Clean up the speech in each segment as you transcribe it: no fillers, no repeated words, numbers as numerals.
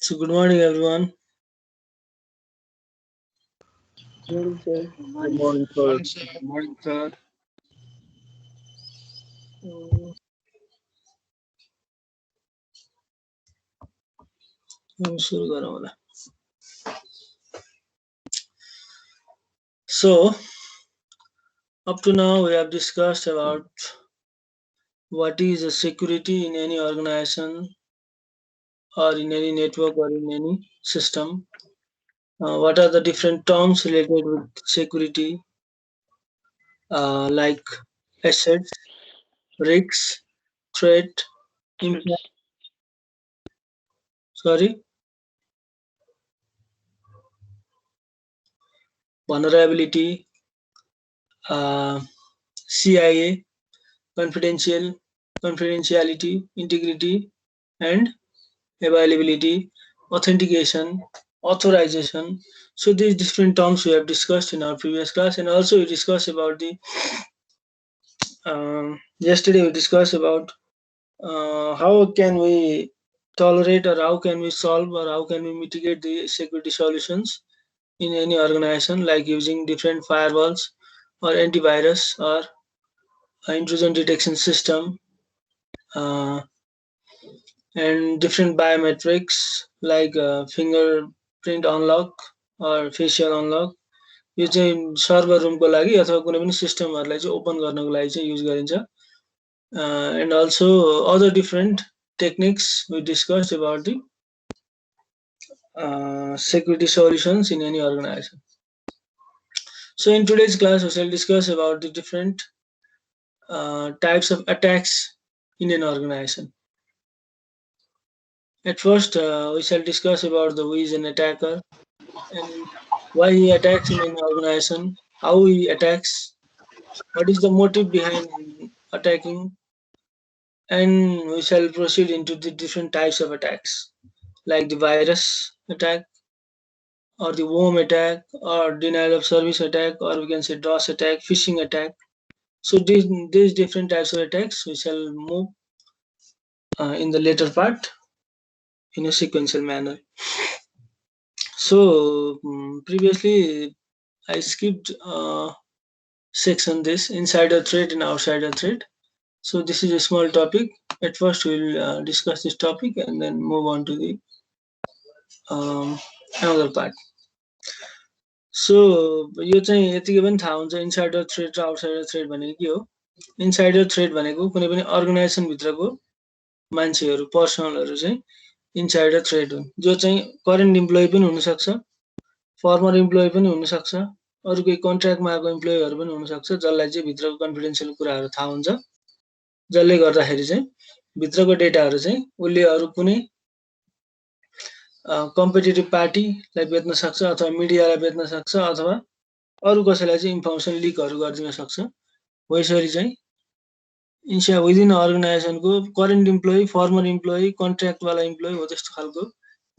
So good morning, everyone. Morning, sir. Good morning, sir. Morning, sir. Morning, sir. Mm, सुरु गरौँ होला. So up to now we have discussed about what is a security in any organization or in any network or in any system. What are the different terms related with security, like assets, risks, threat, impact, sorry, vulnerability, uh, CIA, confidential, confidentiality, integrity, and availability, authentication, authorization. So these different terms we have discussed in our previous class, and also we discussed about the yesterday we discussed about how can we tolerate or how can we solve or how can we mitigate the security solutions in any organization, like using different firewalls or antivirus or intrusion detection system, uh, and different biometrics like fingerprint unlock or facial unlock. यो चाहिँ server रुमको लागि अथवा कुनै पनि सिस्टमहरूलाई चाहिँ open गर्नको लागि चाहिँ युज गरिन्छ. And also other different techniques we discussed about the security solutions in any organization. So in today's class we shall discuss about the different types of attacks in an organization. At first we shall discuss about the who is an attacker and why he attacks in an organization, how he attacks, what is the motive behind attacking, and we shall proceed into the different types of attacks, like the virus attack, or the worm attack, or denial of service attack, or we can say DOS attack, phishing attack. So these different types of attacks we shall move in the later part in a sequential manner. So previously I skipped section this insider threat and outsider threat. So this is a small topic. At first we'll discuss this topic and then move on to the another part. So यो चाहिँ यतिकै पनि थाहा हुन्छ insider thread र outsider threat भनेको के हो. इन्साइडर थ्रेड भनेको कुनै पनि अर्गनाइजेसनभित्रको मान्छेहरू पर्सनलहरू चाहिँ इन्साइडर थ्रेड हुन्, जो चाहिँ करेन्ट इम्प्लोइ पनि हुनसक्छ, फर्मर इम्प्लोइ पनि हुनसक्छ, अरू केही कन्ट्र्याक्टमा आएको इम्प्लोइहरू पनि हुनसक्छ, जसलाई चाहिँ भित्रको कन्फिडेन्सियल कुराहरू थाहा हुन्छ, जसले गर्दाखेरि चाहिँ भित्रको डेटाहरू चाहिँ उसले अरू कुनै कम्पिटेटिभ पार्टीलाई बेच्न सक्छ अथवा मिडियालाई बेच्न सक्छ अथवा अरू कसैलाई चाहिँ इन्फर्मेसन लिकहरू गरिदिन सक्छ. हो यसरी चाहिँ विदिन अर्गनाइजेसनको करेन्ट इम्प्लोइ, फर्मर इम्प्लोइ, कन्ट्र्याक्टवाला इम्प्लोइ हो त्यस्तो खालको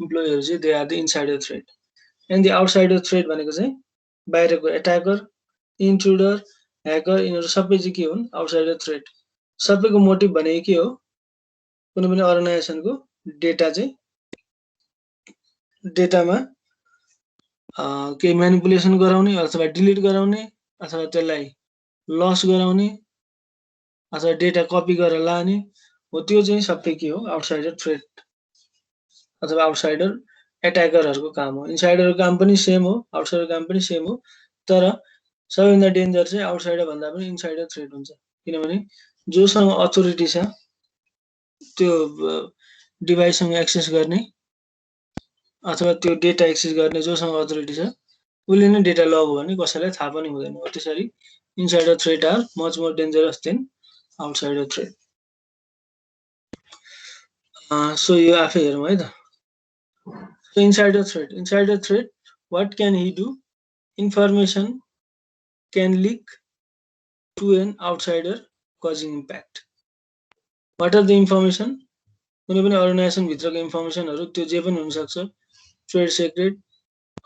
इम्प्लोइहरू चाहिँ they are the insider threat. And the outsider threat भनेको चाहिँ बाहिरको एट्याकर, इन्ट्रुडर, ह्याकर, यिनीहरू सबै चाहिँ के हुन्, आउटसाइडर थ्रेड. सबैको मोटिभ भनेको के हो, कुनै पनि अर्गनाइजेसनको डेटा चाहिँ डेटामा केही म्यानिपुलेसन गराउने अथवा डिलिट गराउने अथवा त्यसलाई लस गराउने अथवा डेटा कपी गरेर लाने हो, त्यो चाहिँ सबै के हो, आउटसाइडर थ्रेड अथवा आउटसाइडर एट्याकरहरूको काम हो. इन्साइडरको काम पनि सेम हो, आउटसाइडर काम पनि सेम हो, तर सबैभन्दा डेन्जर चाहिँ आउटसाइडर भन्दा पनि इन्साइडर थ्रेड हुन्छ. किनभने जोसँग अथोरिटी छ त्यो डिभाइससँग एक्सेस गर्ने अथवा त्यो डेटा एक्सेस गर्ने जोसँग अथोरिटी छ उसले नै डेटा लग्यो भने कसैलाई थाहा पनि हुँदैन. हो त्यसरी insider threat are much more dangerous than outsider threat. So यो आफै हेरौँ है त. Insider threat what can he do, information can leak to an outsider causing impact. What are the information, कुनै पनि अर्गनाइजेसनभित्रको इन्फर्मेसनहरू त्यो जे पनि हुनसक्छ, trade secret,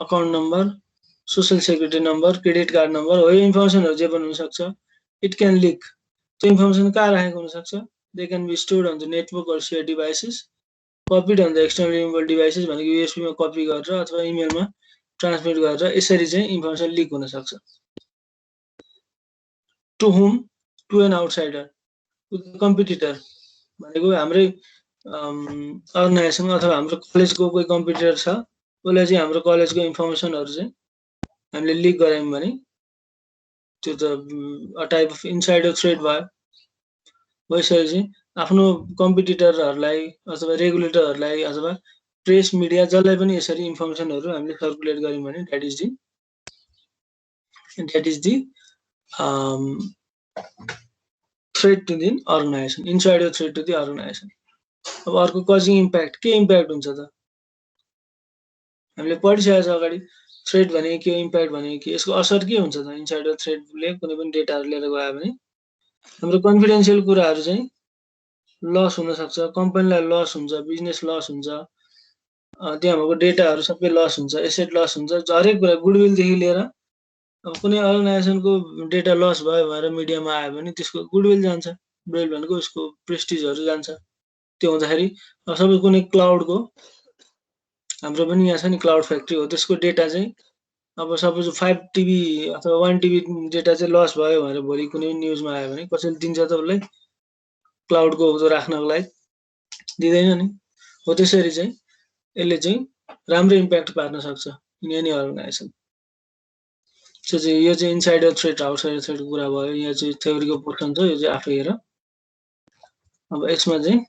account number, social security number, credit card number, हो यो इन्फर्मेसनहरू जे पनि हुनसक्छ. इट क्यान लिक, त्यो इन्फर्मेसन कहाँ राखेको हुनसक्छ, they can be stored on the network or share devices, copied on the external removable devices भनेको USB मा कपी गरेर अथवा इमेलमा ट्रान्समिट गरेर यसरी चाहिँ इन्फर्मेसन लिक हुन सक्छ। टु हुम, टु एन आउटसाइडर, कम्पिटिटर भनेको हाम्रै अर्गनाइजेसन अथवा हाम्रो कलेजको कोही कम्पिटिटर छ, उसले चाहिँ हाम्रो कलेजको इन्फर्मेसनहरु चाहिँ हामीले लिक गरायौं भने त्यो त a type of insider threat भयो। यसरी चाहिँ आफ्नो कम्पिटिटरहरुलाई अथवा रेगुलेटरहरुलाई अथवा प्रेस मिडिया जसलाई पनि यसरी इन्फर्मेसनहरु हामीले सर्कुलेट गर्यौं भने that is the threat to the organisation, insider threat to the organisation. अब अर्को कजिङ इम्प्याक्ट, के इम्प्याक्ट हुन्छ त? हामीले पढिसकेको छ अगाडि, थ्रेट भनेको के, इम्प्याक्ट भनेको के, यसको असर के हुन्छ त? इनसाइडर थ्रेटले कुनै पनि डेटाहरु लिएर गयो भने हाम्रो कन्फिडेन्शियल कुराहरु चाहिँ लस हुन सक्छ, कम्पनीलाई लस हुन्छ, बिजनेस लस हुन्छ, त्यहाँ भएको डेटाहरु सबै लस हुन्छ, एसेट लस हुन्छ, हरेक कुरा गुडविल देखि लिएर अब कुनै अर्गनाइजेसनको डेटा लस भयो भनेर मिडियामा आयो भने त्यसको गुडविल जान्छ, गुडविल भनेको उसको प्रेस्टिजहरु जान्छ। त्यो हुँदाखेरि अब सबै कुनै क्लाउडको हाम्रो पनि यहाँ छ नि क्लाउड फ्याक्ट्री हो, त्यसको डेटा चाहिँ अब सपोज 5 टिबी अथवा 1 टिबी डेटा चाहिँ लस भयो भनेर भोलि कुनै न्युजमा आयो भने कसैले दिन्छ त उसलाई क्लाउडको राख्नको लागि? दिँदैन नि। हो त्यसरी चाहिँ यसले चाहिँ राम्रो इम्प्याक्ट पार्न सक्छ इन एनी अर्गनाइजेसन। सो चाहिँ यो चाहिँ इनसाइडर थ्रेट, आउटसाइडर थ्रेटको कुरा भयो। यहाँ चाहिँ थ्योरीको पोर्सन छ, यो चाहिँ आफै हेर। अब यसमा चाहिँ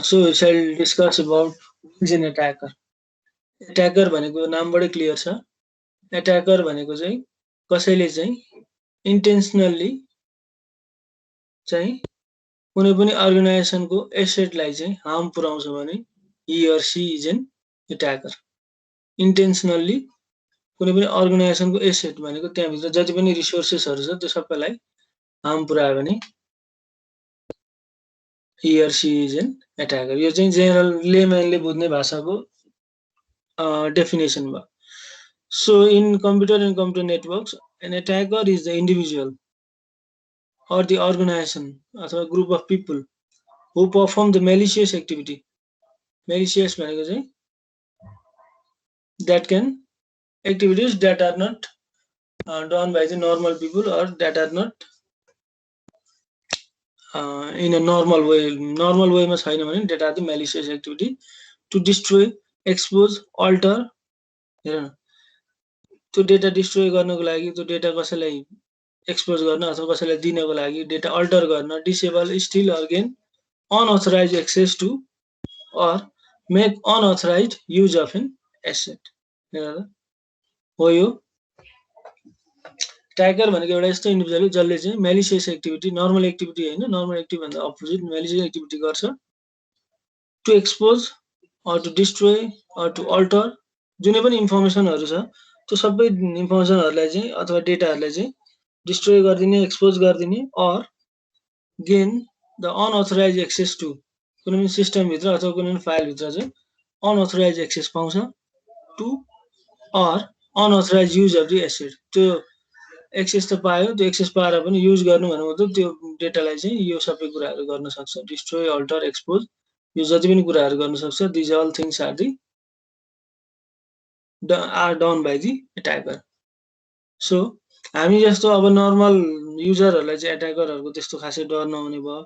so we shall discuss about who is an attacker. Attacker भनेको नामबाटै क्लियर छ। एट्याकर भनेको चाहिँ कसैले चाहिँ इन्टेन्सनली चाहिँ कुनै पनि अर्गनाइजेसनको एसेटलाई चाहिँ हार्म पुर्याउँछ भने he or she is an attacker. Intentionally कुनै पनि अर्गनाइजेसनको एसेट भनेको त्यहाँभित्र जति पनि रिसोर्सेसहरु छ त्यो सबैलाई हार्म पुर्यायो भने he or she is an attacker. यो चाहिँ जेनरल लेमनले बुझ्ने भाषाको डेफिनेसन भयो। So in computer and computer networks, an attacker is the individual or the organization अथवा group of people who perform the malicious activity. Malicious भनेको चाहिँ that can activities that are not done by the normal people or that are not in a normal way. Normal way मा छैन भने that are the malicious activity to destroy, expose, alter, हेर न त्यो data destroy गर्नको लागि, त्यो data कसैलाई एक्सपोज गर्न अथवा कसैलाई दिनको लागि, डेटा अल्टर गर्न, disable, steal or gain unauthorized access to or make unauthorized use of an asset. हो यो ट्याकर भनेको एउटा यस्तो इन्डिभिजुअल जसले चाहिँ मेलिसियस एक्टिभिटी, नर्मल एक्टिभिटी हैन, नर्मल एक्टिभिटी भन्दा अपोजिट मेलिसियस एक्टिभिटी गर्छ to expose or to destroy or to alter जुनै पनि इन्फर्मेसनहरु छ त्यो सबै इन्फर्मेसनहरुलाई चाहिँ अथवा डेटाहरुलाई चाहिँ डिस्ट्रोय गर्दिने, एक्सपोज गर्दिने or gain the unauthorized access to कुनै पनि सिस्टम भित्र अथवा कुनै पनि फाइल भित्र चाहिँ अनअथराइज्ड एक्सेस पाउँछ to or unauthorized use of the asset. त्यो एक्सेस त पायो, त्यो एक्सेस पाएर पनि युज गर्नु भन्नु मतलब त्यो डेटालाई चाहिँ यो सबै कुराहरु गर्न सक्छ, डिस्ट्रोय, अल्टर, एक्सपोज, यो जति पनि कुराहरु गर्न सक्छ। These all things are done by the attacker. So हामी जस्तो अब नर्मल युजरहरुलाई चाहिँ एट्याकरहरुको त्यस्तो खासै डर नहुने भयो,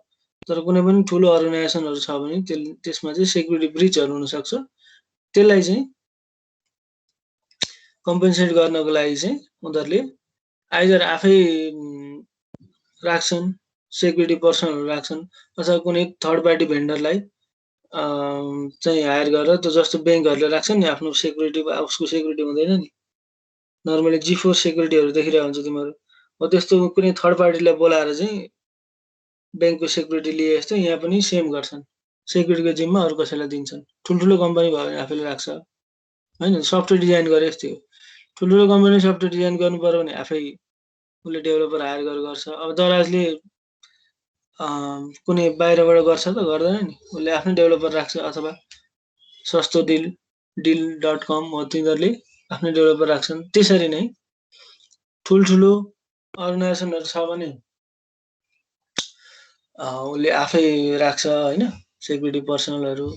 तर कुनै पनि ठुलो अर्गनाइजेसनहरु छ भने त्यसमा चाहिँ सेक्युरिटी ब्रिचहरु हुन सक्छ। त्यसलाई चाहिँ कम्पेन्सेट गर्नको लागि चाहिँ उनीहरुले आइदर आफै राख्छन्, सेक्युरिटी पर्सनहरु राख्छन् अथवा कुनै थर्ड पार्टी भेन्डरलाई चाहिँ हायर गरेर, त्यो जस्तो बैंकहरुले राख्छन् नि आफ्नो सेक्युरिटी, उसको सेक्युरिटी हुँदैन नि, नर्मली G4 सेक्युरिटीहरु देखिरहेको हुन्छ तिमीहरु, हो त्यस्तो कुनै थर्ड पार्टीलाई बोलाएर चाहिँ बैंकको सेक्युरिटी लिए जस्तो यहाँ पनि सेम गर्छन्, सेक्युरिटीको जिम्मा अरु कसैलाई दिन्छन्। ठुलठुलो कम्पनी भयो भने आफैले राख्छ हैन, सफ्टवेयर डिजाइन गरे जस्तै हो। ठुलठुलो कम्पनी सफ्टवेयर डिजाइन गर्नु पर्यो भने आफै उसले डेभलपर हायर गरेर गर्छ। अब दराजले कुनै बाहिरबाट गर्छ त गर्दैन नि, उसले आफ्नै डेभलपर राख्छ अथवा सस्तो deal.com हो तिनीहरुले आफ्नै डेभलपर राख्छन्। त्यसरी नै ठुलठुलो अर्गनाइजेसनहरु छ भने उसले आफै राख्छ हैन सेक्युरिटी पर्सनलहरु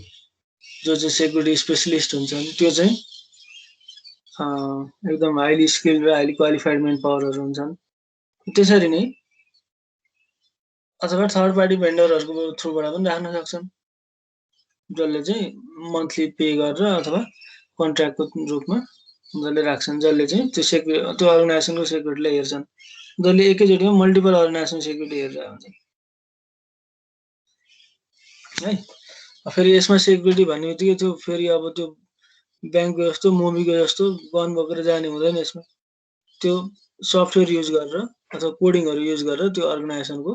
जो चाहिँ सेक्युरिटी स्पेशलिस्ट हुन्छन् त्यो चाहिँ एकदम हाइली स्किल्ड र हाइली क्वालिफाइड मेन पावरहरु हुन्छन् त्यसरी नै अथवा थर्ड पार्टी भेन्डरहरुको थ्रुबाट पनि राख्न सक्छन् जसले चाहिँ मन्थली पे गरेर अथवा कन्ट्र्याक्टको रूपमा उनीहरूले राख्छन् जसले चाहिँ त्यो अर्गनाइजेसनको सेक्युरिटीलाई हेर्छन् जसले एकैचोटिमा मल्टिपल अर्गनाइजेसन सेक्युरिटी हेरेर हुन्छन् है फेरि यसमा सेक्युरिटी भन्ने बित्तिकै त्यो फेरि अब त्यो ब्याङ्कको जस्तो मोबीको जस्तो बन्द बोकेर जाने हुँदैन यसमा त्यो सफ्टवेयर युज गरेर अथवा कोडिङहरु युज गरेर त्यो अर्गनाइजेसनको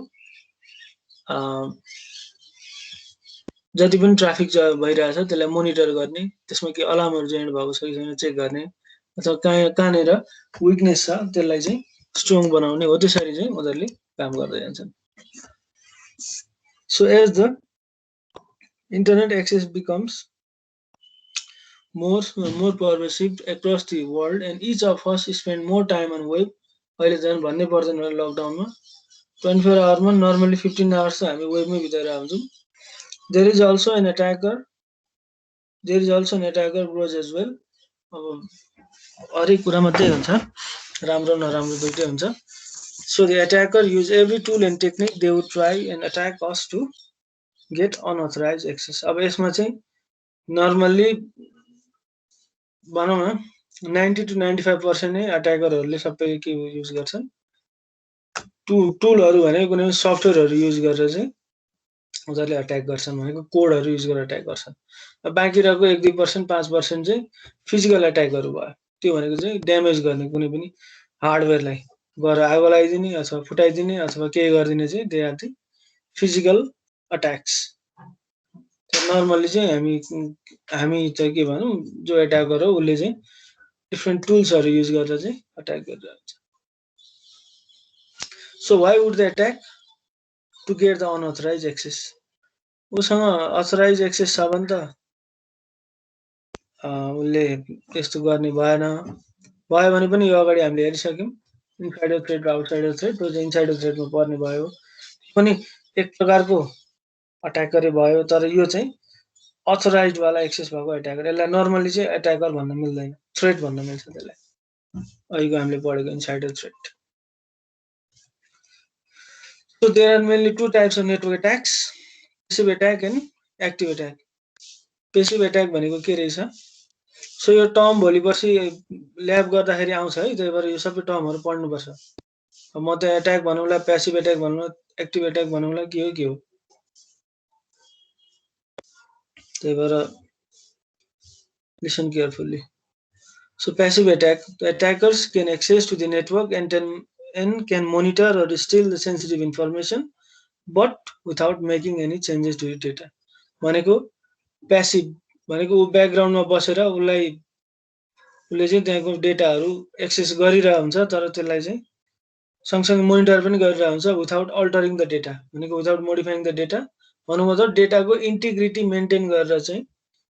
जति पनि ट्राफिक भइरहेछ त्यसलाई मोनिटर गर्ने त्यसमा के अलार्महरु जेनेरेट भएको छ कि छैन चेक गर्ने अथवा कहाँनिर विकनेस छ त्यसलाई चाहिँ स्ट्रङ बनाउने हो त्यसरी चाहिँ उनीहरूले काम गर्दै जान्छन् so as the internet access becomes more pervasive across the world and each of us spend more time on web अहिले झन् भन्नै पर्दैन लकडाउनमा 24 आवर मा नर्मली 15 आवर्स हामी वेबमै बिताइरहेको हुन्छौँ there is also an attacker grows as well अब हरेक कुरामा त्यही हुन्छ राम्रो नराम्रो दुईटै हुन्छ so the attacker use every tool and technique they would try and attack us to get unauthorized access अब यसमा चाहिँ नर्मली भनौँ न 90 to 95% नै अट्याकरहरूले सबै के युज गर्छन् टुलहरु भनेको कुनै सफ्टवेयरहरु युज गरेर चाहिँ उनीहरूले अट्याक गर्छन् भनेको कोडहरु युज गरेर अट्याक गर्छन् बाँकी रहेको 1-2% 5% चाहिँ फिजिकल अट्याकहरु भयो त्यो भनेको चाहिँ ड्यामेज गर्ने कुनै पनि हार्डवेयरलाई गएर आगो लगाइदिने अथवा फुटाइदिने अथवा केही गरिदिने चाहिँ they are the physical attacks normally चाहिँ हामी चाहिँ के भनौँ जो अट्याकर हो उसले चाहिँ डिफ्रेन्ट टुल्सहरु युज गरेर चाहिँ अट्याक गरिरहेको हुन्छ so why would they attack to get the unauthorized access उसँग अथराइज एक्सेस छ भने त उसले त्यस्तो गर्ने भएन भयो भने पनि यो अगाडि हामीले हेरिसक्यौँ इनसाइडर थ्रेड र आउटसाइडर थ्रेड त्यो चाहिँ इनसाइडर थ्रेडमा पर्ने भयो पनि एक प्रकारको अट्याकरै भयो तर यो चाहिँ अथराइज्ड वाला एक्सेस भएको अट्याकर यसलाई नर्मली चाहिँ अट्याकर भन्न मिल्दैन थ्रेड भन्न मिल्छ त्यसलाई अहिलेको हामीले पढेको insider thread So there are mainly two types of network attacks, passive attack and active attack. Passive attack भनेको के रहेछ सो यो टर्म भोलि पर्सि ल्याब गर्दाखेरि आउँछ है त्यही भएर यो सबै टर्महरु पढ्नुपर्छ म त अट्याक भनौँला प्यासिभ अट्याक भनौँला एक्टिभ अट्याक भनौँला के हो त्यही भएर listen carefully. So passive attack, the attackers can access to the network and can monitor or steal the sensitive information but without making any changes to the data. भनेको passive भनेको उ ब्याकग्राउन्डमा बसेर उसले चाहिँ त्यहाँको डेटाहरु एक्सेस गरिरहेको हुन्छ तर त्यसलाई चाहिँ सँगसँगै मोनिटर पनि गरिरहेको हुन्छ विदाउट अल्टरिङ द डेटा भनेको विदाउट मोडिफाइङ द डेटा भन्नु मतलब डेटाको इन्टिग्रिटी मेन्टेन गरेर चाहिँ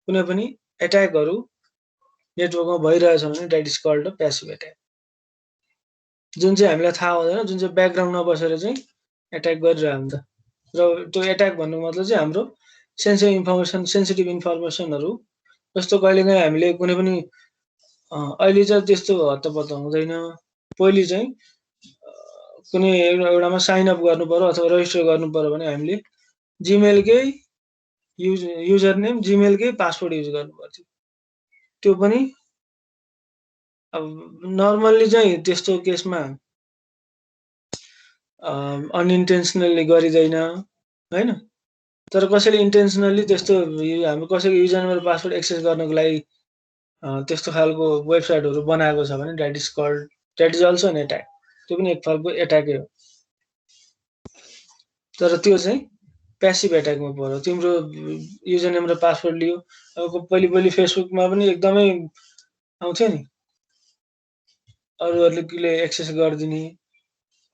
कुनै पनि अट्याकहरु नेटवर्कमा भइरहेछ भने that is called a passive attack जुन चाहिँ हामीलाई थाहा हुँदैन जुन चाहिँ ब्याकग्राउन्डमा बसेर चाहिँ अट्याक गरिरहेको हुन्छ र त्यो अट्याक भन्नु मतलब चाहिँ हाम्रो सेन्सिटिभ इन्फर्मेसनहरु जस्तो कहिलेकाहीँ हामीले कुनै पनि अहिले चाहिँ त्यस्तो हत्तपत्त हुँदैन पहिले चाहिँ कुनै एउटामा साइन अप गर्नु पर्यो अथवा रजिस्टर गर्नु पर्यो भने हामीले जीमेलकै युजर नेम जीमेलकै पासवर्ड युज गर्नु पर्थ्यो त्यो पनि अब नर्मली चाहिँ त्यस्तो केसमा अनइन्टेन्सनली गरिदैन हैन तर कसैले इन्टेन्सनली त्यस्तो हामी कसैको युजर नेम र पासवर्ड एक्सेस गर्नको लागि त्यस्तो खालको वेबसाइटहरु बनाएको छ भने that is also an attack त्यो पनि एक खालको अट्याकै हो तर त्यो चाहिँ प्यासिभ अट्याकमा पर्यो तिम्रो युजर नेम र पासवर्ड लियो अब पहिले फेसबुकमा पनि एकदमै आउँथ्यो नि अरूहरुले एक्सेस गर्दिने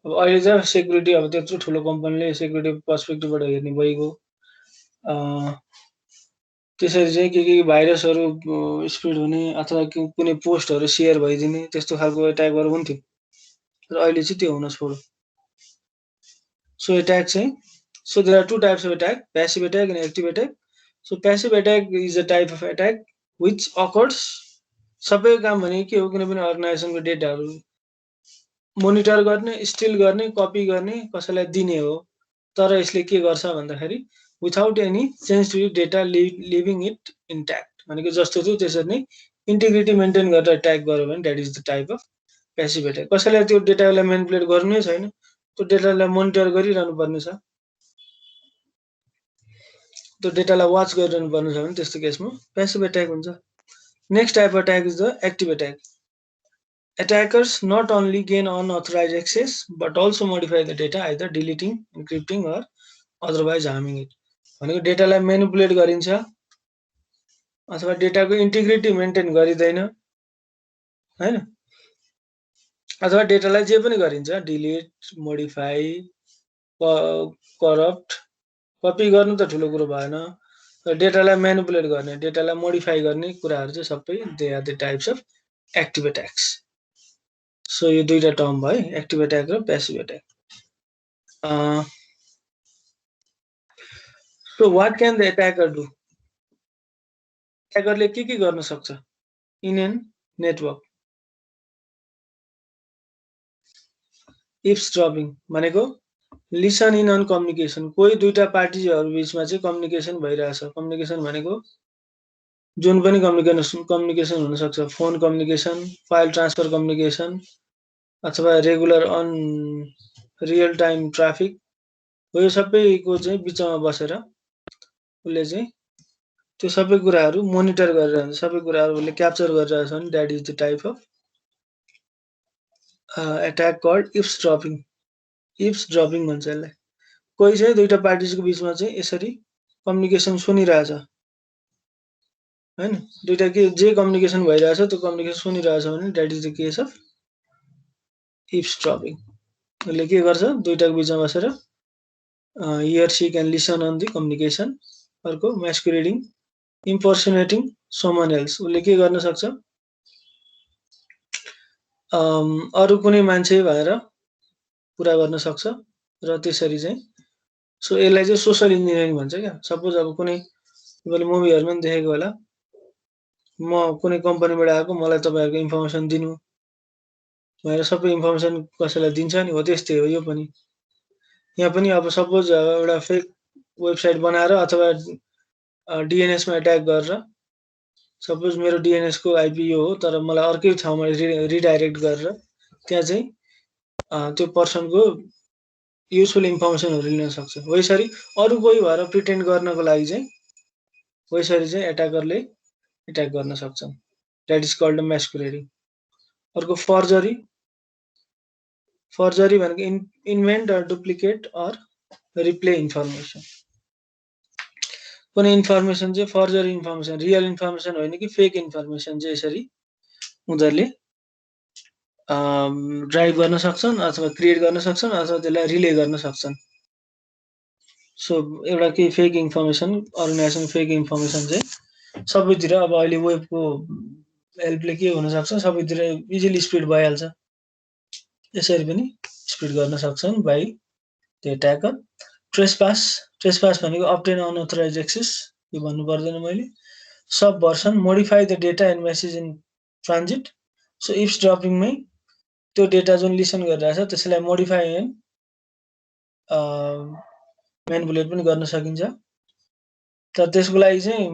अब अहिले चाहिँ सेक्युरिटी अब त्यत्रो ठुलो कम्पनीले सेक्युरिटी पर्सपेक्टिभबाट हेर्ने भइगयो त्यसरी चाहिँ के भाइरसहरु स्प्रेड हुने अथवा कुनै पोस्टहरु शेयर भइदिने त्यस्तो खालको अट्याकहरु हुन्थ्यो तर अहिले चाहिँ त्यो हुन छोड्यो सो अट्याक चाहिँ So there are two types of attack, passive attack and active attack. So passive attack is a type of attack which occurs सबै काम भने के हो कुनै पनि अर्गनाइजेसनको डेटाहरू मोनिटर गर्ने, स्टिल गर्ने, कपी गर्ने, कसैलाई दिने हो। तर यसले के गर्छ भन्दाखेरि without any change to data living it intact भनेको जस्तो थियो त्यसरी नै इन्टिग्रिटी मेन्टेन गरेर अट्याक गर्यो भने that is the type of passive attack. कसैलाई त्यो डेटालाई मेनिपुलेट गर्नु नै छैन, त्यो डेटालाई मोनिटर गरिरहनु पर्ने छ, त्यो डेटालाई वाच गरिरहनु पर्ने छ भने त्यस्तो केसमा प्यासिभ अट्याक हुन्छ। Next type of attack is the active attack. Attackers not only gain unauthorized access but also modify the data, either deleting, encrypting or otherwise harming it. भनेको डेटालाई मेनिपुलेट गरिन्छ अथवा डेटाको इन्टिग्रिटी मेन्टेन गरिदैन हैन, अथवा डेटालाई जे पनि गरिन्छ, delete, modify, corrupt, copy गर्नु त ठुलो कुरो भएन, डेटालाई मेनिपुलेट गर्ने, डेटालाई मोडिफाई गर्ने कुराहरू चाहिँ सबै they are the types of active attacks. So यो दुईटा टर्म भयो, एक्टिभ अट्याक र passive attack. So what can the attacker do? अट्याकरले के गर्न सक्छ इन एन नेटवर्क? इप्सड्रपिङ भनेको लिसन इन अन कम्युनिकेसन। कोही दुईटा पार्टीहरु बीचमा चाहिँ कम्युनिकेसन भइरहेछ। कम्युनिकेसन भनेको जुन पनि कम्युनिकेसन हुन सक्छ, phone communication, file transfer communication अथवा regular on real time traffic हो। यो सबैको चाहिँ बीचमा बसेर उले चाहिँ त्यो सबै कुराहरु मोनिटर गरिरहन्छ, सबै कुराहरु उले क्याप्चर गरिरहेछ भने that is the type of attack called eavesdropping. Eavesdropping भन्छ यसलाई। कोही चाहिँ दुईटा पार्टीजको बीचमा चाहिँ यसरी कम्युनिकेसन सुनिरहेछ हैन, दुईटा के जे कम्युनिकेसन भइरहेछ त्यो कम्युनिकेसन सुनिरहेछ भने that is the case of eavesdropping. यसले के गर्छ, दुईटाको बीचमा बसेर he or she can listen on the communication। अर्को masquerading, impersonating someone else। उसले के गर्न सक्छ, अरु कुनै मान्छे भएर कुरा गर्न सक्छ र त्यसरी चाहिँ सो यसलाई चाहिँ सोशल इन्जिनियरिङ भन्छ क्या। सपोज अब कुनै तपाईले मुभीहरुमा पनि देखेको होला, म कुनै कम्पनीबाट आएको, मलाई तपाईहरुको इन्फर्मेसन दिनु भनेर सबै इन्फर्मेसन कसैलाई दिन्छ नि, हो त्यस्तै हो यो पनि। यहाँ पनि अब सपोज एउटा फेक वेबसाइट बनाएर अथवा डीएनएस मा अट्याक गरेर, सपोज मेरो डीएनएस को आईपी यो हो तर मलाई अर्कै ठाउँमा रिडाइरेक्ट गरेर त्यहाँ चाहिँ त्यो पर्सनको युजफुल इन्फर्मेसनहरु लिन सक्छ। वैसरी अरु कोही भएर प्रिटेन्ड गर्नको लागि चाहिँ वैसरी चाहिँ अट्याकरले अट्याक गर्न सक्छन्। That is called masquerading. अर्को फर्जरी। फर्जरी भनेको invent or duplicate or replay information. कुनै इन्फर्मेसन चाहिँ फर्जरी इन्फर्मेसन, रियल इन्फर्मेसन होइन कि फेक इन्फर्मेसन चाहिँ यसरी उनीहरुले ड्राइभ गर्न सक्छन् अथवा क्रिएट गर्न सक्छन् अथवा त्यसलाई रिले गर्न सक्छन्। सो एउटा के fake information, organisation fake information चाहिँ सबैतिर अब अहिले वेबको हेल्पले के हुन सक्छ, सबैतिर इजिली स्प्रेड भइहाल्छ। यसरी पनि स्प्रेड गर्न सक्छन् by the attacker. Trespass. Trespass भनेको अब्टेन अनअथराइज्ड एक्सेस, यो भन्नु पर्दैन मैले। Subversion, modify the data and message in transit. So इप्सड्रपिङमै त्यो डेटा जुन लिसन गरिरहेछ त्यसलाई मोडिफाई एन्ड म्यानिपुलेट पनि गर्न सकिन्छ। तर त्यसको लागि चाहिँ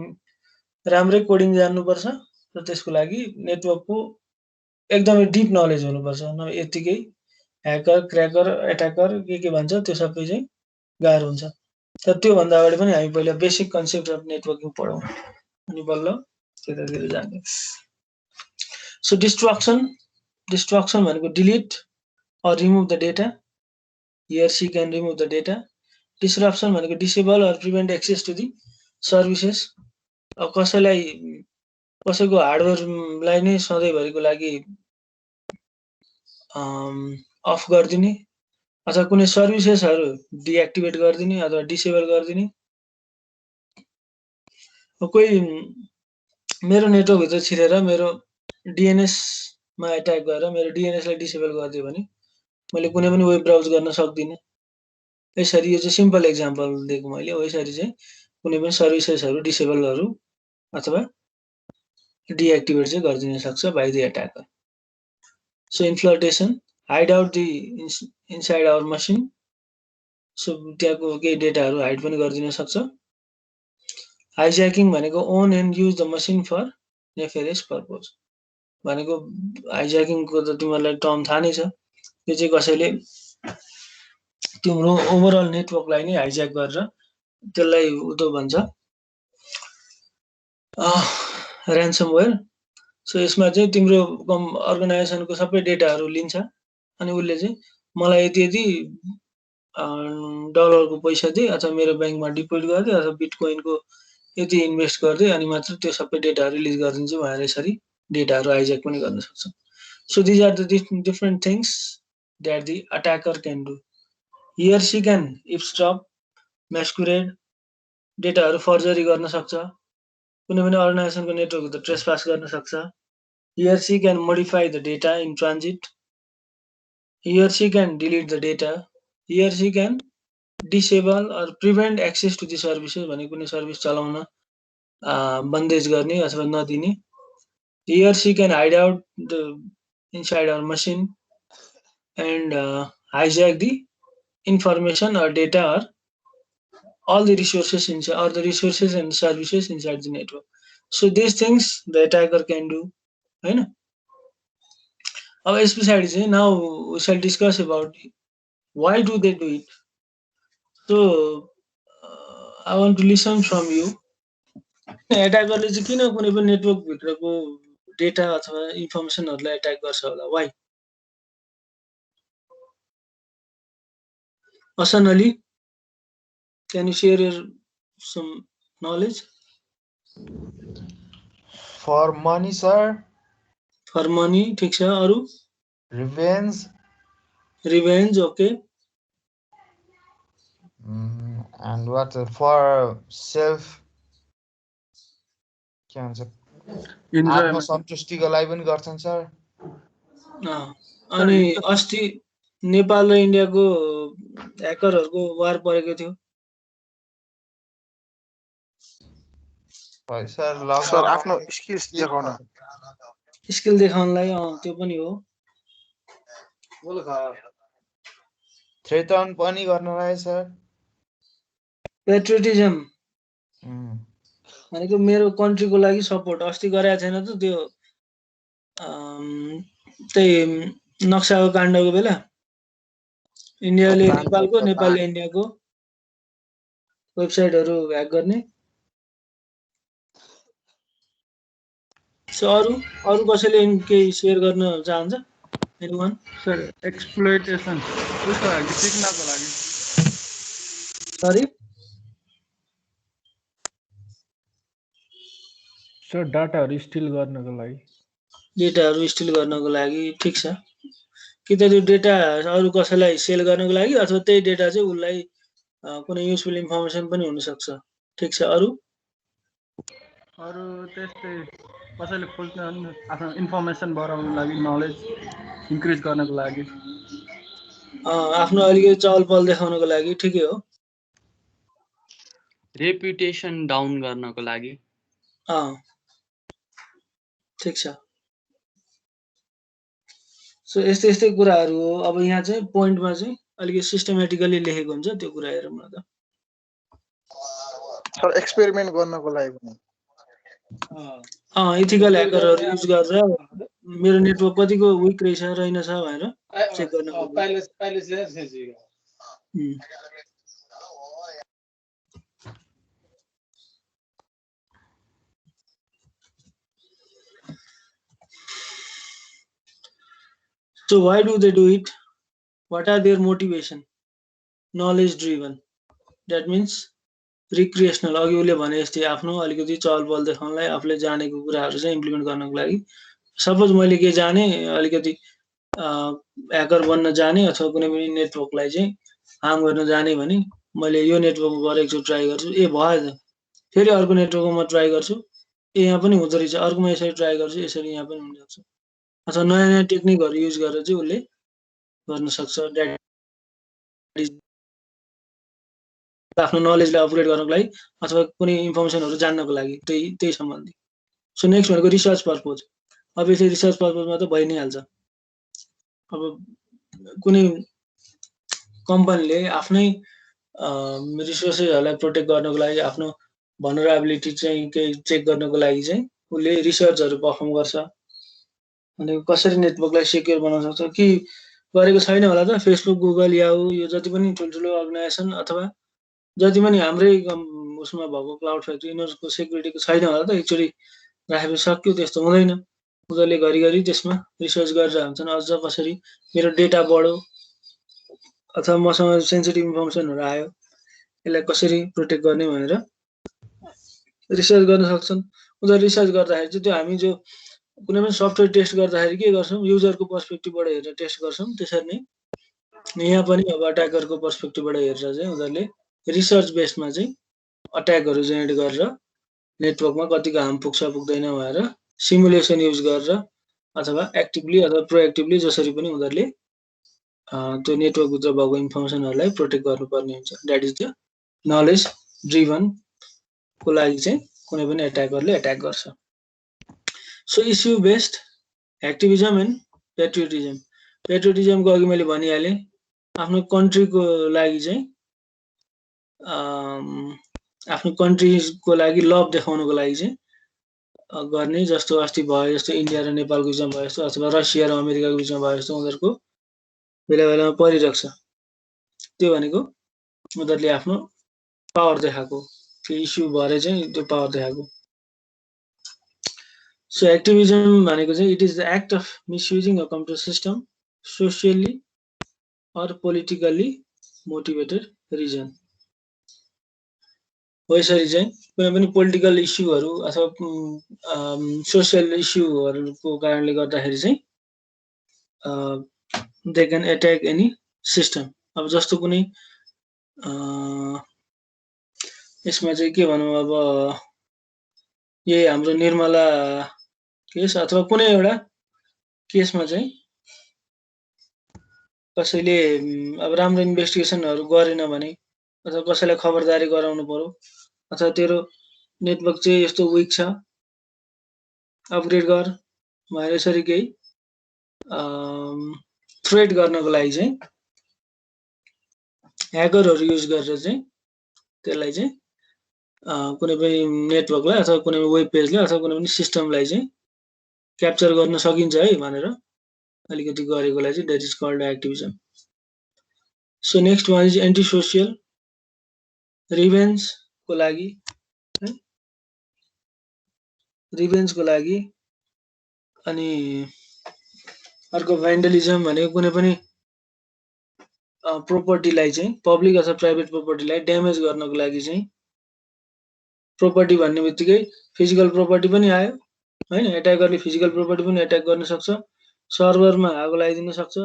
राम्रै कोडिङ जान्नुपर्छ र त्यसको लागि नेटवर्कको एकदमै डीप नलेज हुनुपर्छ। न यतिकै ह्याकर, क्र्याकर, अट्याकर के भन्छ त्यो सबै चाहिँ गाह्रो हुन्छ। तर त्यो भन्दा अगाडि पनि हामी पहिला बेसिक कन्सेप्ट अफ नेटवर्किङ पढौं अनि बल्ल त्यतातिर जाने। So destruction. डिस्ट्रक्सन भनेको delete or remove the data। He or she can remove the data। Disruption भनेको disable or prevent access to the services। अब कसैलाई कसैको हार्डवेयरलाई नै सधैँभरिको लागि अफ गरिदिने अथवा कुनै सर्भिसेसहरु डिएक्टिभेट गरिदिने अथवा डिसेबल गरिदिने। कोही मेरो नेटवर्क भित्र छिरेर मेरो डीएनएस मा अट्याक गरेर मेरो डीएनएस लाई डिसेबल गरिदियो भने मैले कुनै पनि वेब ब्राउज गर्न सक्दिनँ। यसरी यो चाहिँ सिम्पल एक्जाम्पल दिएको मैले हो। यसरी चाहिँ कुनै पनि सर्भिसेसहरू डिसेबलहरू अथवा डिएक्टिभेट चाहिँ गरिदिन सक्छ by the attacker. So infiltration hide out the inside our machine. So त्यहाँको केही डेटाहरू हाइड पनि गरिदिन सक्छ। हाइज्याकिङ भनेको own and use the machine for nefarious purpose भनेको हाइज्याकिङको त तिमीहरूलाई टर्म थाहा नै छ। यो चाहिँ कसैले तिम्रो ओभरअल नेटवर्कलाई नै हाइज्याक गरेर त्यसलाई उतो भन्छ ऱ्यान्समवेयर। सो यसमा चाहिँ तिम्रो अर्गनाइजेसनको सबै डेटाहरू लिन्छ अनि उसले चाहिँ मलाई यति यति डलरको पैसा दिए अथवा मेरो ब्याङ्कमा डिपोजिट गरिदिए अथवा बिटकोइनको यति इन्भेस्ट गरिदिए अनि मात्र त्यो सबै डेटाहरू रिलिज गरिदिन्छु भनेर यसरी डेटाहरू हाइज्याक पनि गर्न सक्छ। So these are the different things that the attacker can do. He or she can eavesdrop, masquerade, डेटाहरू फर्जरी गर्न सक्छ, कुनै पनि अर्गनाइजेसनको नेटवर्क त ट्रेसपास गर्न सक्छ। He or she can modify the data in transit. He or she can delete the data. He or she can disable or prevent access to the services भने कुनै सर्भिस चलाउन बन्देज गर्ने अथवा नदिने। He or she can hide out the inside our machine and hijack the information or data or all the resources inside or the resources and services inside the network. So these things the attacker can do, हैन। अब यस पछाडि चाहिँ now we shall discuss about why do they do it. So I want to listen from you. एट्याकरले चाहिँ किन कुनै पनि नेटवर्क भित्रको डेटा अथवा इन्फर्मेसनहरूलाई एट्याक गर्छ होला, why? Hasan Ali, can you share your some knowledge? For money, sir. For money, ठीक छ। अरु? Revenge. Revenge, okay. And what for self? के भन्छ? आत्मसन्तुष्टिको लागि पनि गर्छन् सर। अनि अस्ति नेपाल र इन्डियाको ह्याकरहरूको वार परेको थियो। सर आफ्नो स्किल्स देखाउन, स्किल देखाउनलाई त्यो पनि हो। थ्रेटन पनि गर्नलाई सर। पेट्रियोटिजम भनेको मेरो कन्ट्रीको लागि सपोर्ट। अस्ति गरेको छैन त त्यो त्यही नक्साको काण्डको बेला इन्डियाले नेपालको, नेपालले इन्डियाको वेबसाइटहरू ह्याक गर्ने। सो अरु कसैले केही शेयर गर्न चाहन्छ? एनीवन? सर एक्सप्लोइटेसन उसको लागि सिक्नको लागि। सरी सर डाटाहरू स्टिल गर्नको लागि। डेटाहरू स्टिल गर्नको लागि, ठिक छ। कि त त्यो डेटा अरु कसैलाई सेल गर्नको लागि अथवा त्यही डेटा चाहिँ उसलाई कुनै युजफुल इन्फर्मेसन पनि हुन सक्छ। ठिक छ। अरु त्यस्तै कसैले खोज्न आफ्नो इन्फर्मेसन बढाउनको लागि, नलेज इन्क्रिज गर्नको लागि, आफ्नो अलिकति चहल पहल देखाउनको लागि, ठिकै हो। रेपुटेसन डाउन गर्नको लागि, ठिक छ। सो यस्तै कुराहरू हो। अब यहाँ चाहिँ पोइन्टमा चाहिँ अलिकति सिस्टमेटिकली लेखेको हुन्छ, त्यो कुरा हेरौँ न त। सर एक्सपेरिमेन्ट गर्नको लागि पनि इथिकल ह्याकरहरू युज गरेर मेरो नेटवर्क कतिको विक रहेछ रहेनछ भनेर चेक गर्नको लागि। So why do they do it? What are their motivation? Knowledge driven. That means recreational. अघि उसले भने जस्तै आफ्नो अलिकति चहल पहल देखाउनलाई, आफूले जानेको कुराहरू चाहिँ इम्प्लिमेन्ट गर्नको लागि। सपोज मैले के जाने, अलिकति ह्याकर बन्न जाने अथवा कुनै पनि नेटवर्कलाई चाहिँ हार्म गर्न जाने भने मैले यो नेटवर्कमा गएर एकचोटि ट्राई गर्छु, ए भयो त, फेरि अर्को नेटवर्कमा ट्राई गर्छु, ए यहाँ पनि हुँदो रहेछ, अर्कोमा यसरी ट्राई गर्छु, यसरी यहाँ पनि हुन सक्छ। अथवा नयाँ नयाँ टेक्निकहरू युज गरेर चाहिँ उसले गर्न सक्छ। द्याट इज आफ्नो नलेजलाई अपग्रेड गर्नको लागि अथवा कुनै इन्फर्मेसनहरु जान्नको लागि त्यही सम्बन्धी। सो नेक्स्ट भनेको रिसर्च पर्पज। अभियसली रिसर्च पर्पजमा त भइ नै हाल्छ। अब कुनै कम्पनीले आफ्नै रिसोर्सेसहरुलाई प्रोटेक्ट गर्नको लागि आफ्नो भनरेबिलिटी चाहिँ केही चेक गर्नको लागि चाहिँ उले रिसर्चहरु परफर्म गर्छ। अनि कसरी नेटवर्कलाई सिक्योर बनाउन सक्छ कि गरेको छैन होला त फेसबुक, गुगल, याहू यो जति पनि ठुलठुलो अर्गनाइजेसन अथवा जति पनि हाम्रै उसमा भएको क्लाउड फ्याक्ट्री यिनीहरुको सेक्युरिटीको छैन होला त एकचोटी राखेपछि सक्यो त्यस्तो हुँदैन। उनीहरुले घरिघरि त्यसमा रिसर्च गरेर हुन्छन् अझ कसरी मेरो डेटा बढ्यो अथवा मसँग सेन्सिटिभ इन्फर्मेसनहरु आयो यसलाई कसरी प्रोटेक्ट गर्ने भनेर रिसर्च गर्न सक्छन्। उनीहरु रिसर्च गर्दाखेरि चाहिँ त्यो हामी जो कुनै पनि सफ्टवेयर टेस्ट गर्दाखेरि के गर्छौं युजरको पर्सपेक्टिभबाट हेरेर टेस्ट गर्छौं त्यसरी नै यहाँ पनि अब अट्याकरको पर्सपेक्टिभबाट हेरेर चाहिँ उनीहरुले रिसर्च बेस्डमा चाहिँ अट्याकहरु जेनेरेट गरेर नेटवर्कमा कतिको हार्म पुग्छ पुग्दैन भनेर सिमुलेसन युज गरेर अथवा एक्टिभली अथवा प्रोएक्टिभली जसरी पनि उनीहरुले त्यो नेटवर्क भित्र भएको इन्फर्मेसनहरुलाई प्रोटेक्ट गर्नुपर्ने हुन्छ। That is the knowledge driven को लागि चाहिँ कुनै पनि अट्याकरले अट्याक गर्छ। So issue based activism and patriotism. पेट्रियोटिजमको अघि मैले भनिहाले आफ्नो कन्ट्रीको लागि चाहिँ आफ्नो कन्ट्रीको लागि लभ देखाउनको लागि चाहिँ गर्ने जस्तो अस्ति भयो जस्तो इन्डिया र नेपालको बिचमा भयो जस्तो अथवा रसिया र अमेरिकाको बिचमा भयो जस्तो उनीहरुको बेला बेलामा परिरहेको छ। त्यो भनेको उनीहरुले आफ्नो पावर देखाएको त्यो इश्यू भएर चाहिँ त्यो पावर देखाएको। सो एक्टिभिजम भनेको चाहिँ it is the act of misusing a computer system socially or politically motivated reason। हो यसरी चाहिँ कुनै पनि पोलिटिकल इश्यूहरु अथवा सोशल इश्यूहरुको कारणले गर्दाखेरि चाहिँ they can attack any system. अब जस्तो कुनै यसमा चाहिँ के भनौं अब यही हाम्रो निर्मला केस अथवा कुनै एउटा केसमा चाहिँ कसैले अब राम्रो इन्भेस्टिगेसनहरु गरेन भने अथवा कसैलाई खबरदारी गराउनु पर्यो अथवा तेरो नेटवर्क चाहिँ यस्तो वीक छ अपग्रेड गर भनेर यसरी केही थ्रेट गर्नको लागि चाहिँ ह्याकरहरु युज गरेर चाहिँ त्यसलाई चाहिँ कुनै पनि नेटवर्कलाई अथवा कुनै वेब पेजलाई अथवा कुनै पनि सिस्टमलाई चाहिँ क्याप्चर गर्न सकिन्छ है भनेर अलिकति गरेकोलाई चाहिँ that is called activism. So next one is anti social revenge को लागि अनि अर्को भ्यान्डलिजम भनेको कुनै पनि प्रोपर्टीलाई चाहिँ पब्लिक अथवा प्राइभेट प्रोपर्टीलाई ड्यामेज गर्नको लागि चाहिँ प्रोपर्टी भन्ने बित्तिकै फिजिकल प्रोपर्टी पनि आयो हैन अट्याकरले फिजिकल प्रोपर्टी पनि अट्याक गर्न सक्छ सर्भरमा आगो लगाइदिन सक्छ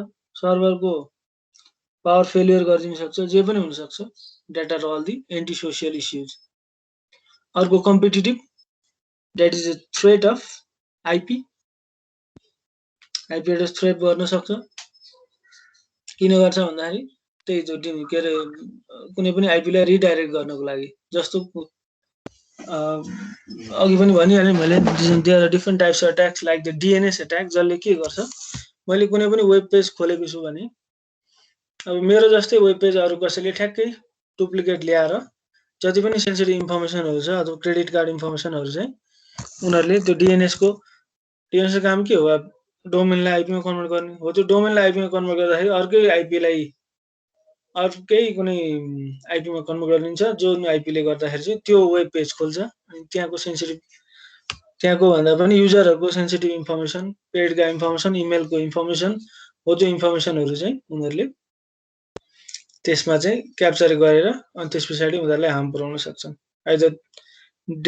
सर्भरको पावर फेलियर गरिदिन सक्छ जे पनि हुन सक्छ that are all the anti social issues. अर्को competitive that is a threat of IP address threat गर्न सक्छ किन गर्छ भन्दाखेरि त्यही जो के रे कुनै पनि आईपी लाई रिडाइरेक्ट गर्नको लागि जस्तो अघि पनि भनिहालेँ मैले there are different types of attacks like the DNS attack जसले के गर्छ मैले कुनै पनि वेब पेज खोलेको छु भने अब मेरो जस्तै वेब पेज अरु कसैले ठ्याक्कै डुप्लिकेट ल्याएर जति पनि सेन्सिटिभ इन्फर्मेसनहरु छ अथवा क्रेडिट कार्ड इन्फर्मेसनहरु चाहिँ उनीहरुले त्यो डीएनएस को काम के हो डोमेनलाई आईपी मा कन्भर्ट गर्ने हो। त्यो डोमेनलाई आईपी मा कन्भर्ट गर्दाखेरि अर्कै आईपी लाई अर्कै कुनै आईपी मा कन्भर्ट गरिन्छ जुन आईपी ले गर्दाखेरि चाहिँ त्यो वेब पेज खोल्छ अनि त्यहाँको सेन्सिटिभ त्यहाँको भन्दा पनि युजरहरुको सेन्सिटिभ इन्फर्मेसन पेडका इन्फर्मेसन इमेलको इन्फर्मेसन हो त्यो इन्फर्मेसनहरु चाहिँ उनीहरुले त्यसमा चाहिँ क्याप्चर गरेर अनि त्यसपछि उनीहरुलाई हार्म पुर्याउन सक्छन् आइदर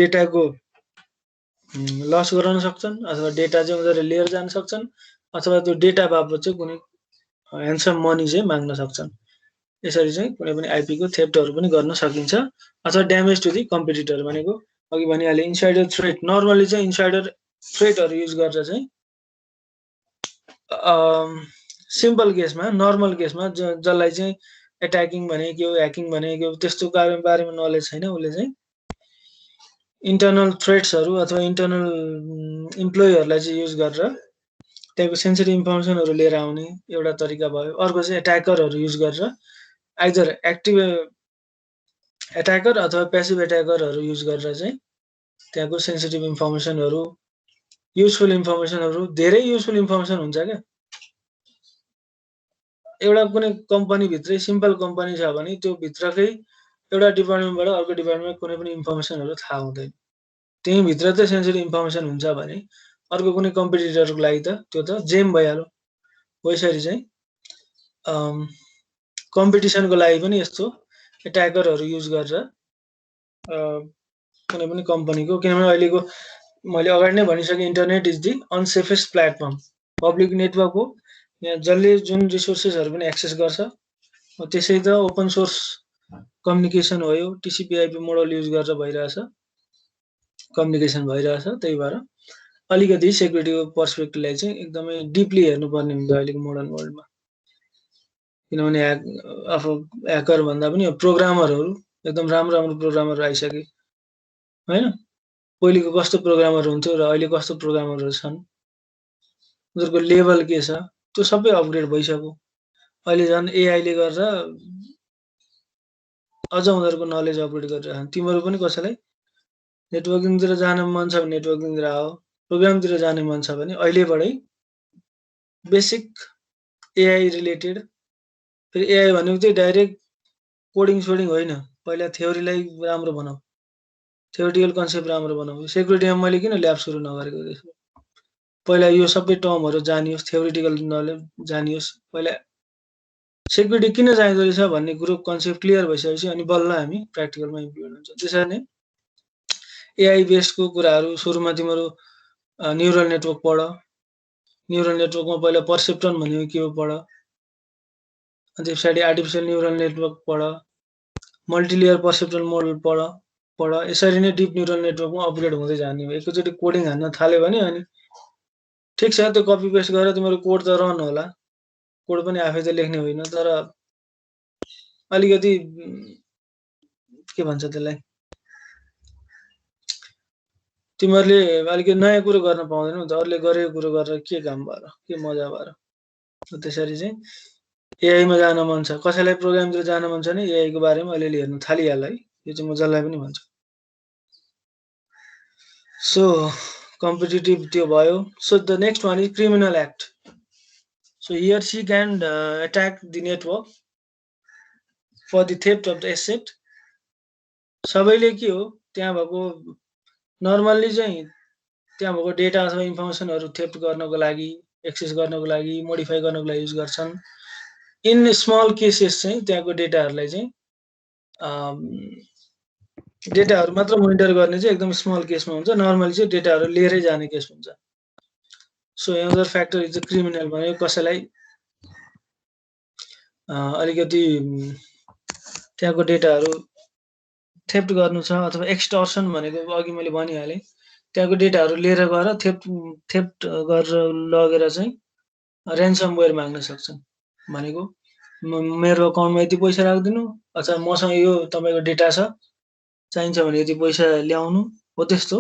डेटाको लस गराउन सक्छन् अथवा डेटा चाहिँ उनीहरुले लिएर जान सक्छन् अथवा त्यो डेटा बापत चाहिँ कुनै ह्यान्डसम मनी चाहिँ माग्न सक्छन्। यसरी चाहिँ कुनै पनि आईपी को थेफ्टहरु पनि गर्न सकिन्छ अथवा ड्यामेज टु दी कम्पिटिटर भनेको अघि भनिहाले इनसाइडर थ्रेट नर्मली चाहिँ इनसाइडर थ्रेटहरु युज गरेर चाहिँ सिम्पल केसमा नर्मल केसमा जसलाई चाहिँ एट्याकिङ भने के हो, ह्याकिङ भने के हो, त्यस्तो बारेमा नलेज छैन उसले चाहिँ इन्टरनल थ्रेट्सहरू अथवा इन्टरनल इम्प्लोइहरूलाई चाहिँ युज गरेर त्यहाँको सेन्सिटिभ इन्फर्मेसनहरू लिएर आउने एउटा तरिका भयो। अर्को चाहिँ एट्याकरहरू युज गरेर आइदर एक्टिभ एट्याकर अथवा प्यासिभ एट्याकरहरू युज गरेर चाहिँ त्यहाँको सेन्सिटिभ इन्फर्मेसनहरू, युजफुल इन्फर्मेसनहरू, धेरै युजफुल इन्फर्मेसन हुन्छ क्या। एउटा कुनै कम्पनीभित्रै सिम्पल कम्पनी छ भने त्यो भित्रकै एउटा डिपार्टमेन्टबाट अर्को डिपार्टमेन्टमा कुनै पनि इन्फर्मेसनहरू थाहा हुँदैन। त्यहीँभित्र त सेन्सिटिभ इन्फर्मेसन हुन्छ भने अर्को कुनै कम्पिटिटरको लागि त त्यो त जेम भइहाल्यो। यसरी चाहिँ कम्पिटिसनको लागि पनि यस्तो एट्याकरहरू युज गरेर कुनै पनि कम्पनीको, किनभने अहिलेको मैले अगाडि नै भनिसकेँ internet is the unsafest platform. Public network हो, यहाँ जसले जुन रिसोर्सेसहरू पनि एक्सेस गर्छ। त्यसै त ओपन सोर्स कम्युनिकेसन हो, यो टिसिपी/आइपी मोडल युज गरेर भइरहेछ, कम्युनिकेसन भइरहेछ। त्यही भएर अलिकति सेक्युरिटीको पर्सपेक्टिभलाई चाहिँ एकदमै डिपली हेर्नुपर्ने हुन्छ अहिलेको मोडर्न वर्ल्डमा। किनभने ह्याकर भन्दा पनि प्रोग्रामरहरू एकदम राम्रो प्रोग्रामरहरू आइसके होइन। पहिलेको कस्तो प्रोग्रामर हुन्थ्यो र अहिले कस्तो प्रोग्रामरहरू छन्, उनीहरूको लेभल के छ, त्यो सबै अपग्रेड भइसक्यो। अहिले झन् एआईले गर्दा अझ उनीहरूको नलेज अपग्रेड गरिरहेछन्। तिमीहरू पनि कसैलाई नेटवर्किङतिर जान मन छ भने नेटवर्किङतिर आओ, प्रोग्रामतिर जाने मन छ भने अहिलेबाटै बेसिक एआई रिलेटेड, फेरि एआई भनेको चाहिँ डाइरेक्ट कोडिङ सोडिङ होइन, पहिला थ्योरीलाई राम्रो बनाऊ, थ्योरिटिकल कन्सेप्ट राम्रो बनाऊ। सेक्युरिटीमा मैले किन ल्याब सुरु नगरेको त्यसो, पहिला यो सबै टर्महरू जानियोस्, थ्योरिटिकल नलेज जानियोस्। पहिला सेक्युरिटी किन चाहिँदो रहेछ भन्ने कुरो कन्सेप्ट क्लियर भइसकेपछि अनि बल्ल हामी प्र्याक्टिकलमा इम्प्लिमेन्ट हुन्छ। त्यसरी नै एआई बेस्डको कुराहरू सुरुमा तिम्रो न्युरल नेटवर्क पढ, न्युरल नेटवर्कमा पहिला पर्सेप्ट्रोन भनेको के हो पढ, अनि त्यस पछाडि आर्टिफिसियल न्युरल नेटवर्क पढ, मल्टिलेयर पर्सेप्ट्रोन मोडल पढ। यसरी नै डिप न्युरल नेटवर्कमा अपग्रेड हुँदै जाने हो। एकैचोटि कोडिङ हान्न थाल्यो भने अनि ठिक छ, त्यो कपी पेस्ट गरेर तिम्रो कोड त रन होला, कोड पनि आफै त लेख्ने होइन, तर अलिकति के भन्छ त्यसलाई, तिमीहरूले अलिकति नयाँ कुरो गर्न पाउँदैनौ त, अरूले गरेको कुरो गरेर के काम भएर, के मजा भएर। त्यसरी चाहिँ एआईमा जान मन छ, कसैलाई प्रोग्रामतिर जान मन छ भने एआईको बारेमा अलिअलि हेर्न थालिहाल है। यो चाहिँ म जसलाई पनि भन्छु। सो कम्पिटिटिभ त्यो भयो। So the next one is criminal act. So here she can attack the network for the theft of the asset. सबैले के हो, त्यहाँ भएको नर्मल्ली चाहिँ त्यहाँ भएको डेटा अथवा इन्फर्मेसनहरू थेफ्ट गर्नको लागि, एक्सेस गर्नको लागि, मोडिफाई गर्नको लागि युज गर्छन्। इन स्मल केसेस चाहिँ त्यहाँको डेटाहरूलाई चाहिँ डेटाहरू मात्र मोनिटर गर्ने चाहिँ एकदम स्मल केसमा हुन्छ। नर्मली चाहिँ डेटाहरू लिएरै जाने केस हुन्छ। So another factor is the criminal भनेको कसैलाई अलिकति त्यहाँको डेटाहरू थेफ्ट गर्नु छ, अथवा एक्सटर्सन भनेको अघि मैले भनिहालेँ, त्यहाँको डेटाहरू लिएर गएर थेफ्ट गरेर लगेर चाहिँ ऱ्यान्समवेयर माग्न सक्छन्। भनेको मेरो अकाउन्टमा यति पैसा राखिदिनु, अथवा मसँग यो तपाईँको डेटा छ, चाहिन्छ भने यति पैसा ल्याउनु, हो त्यस्तो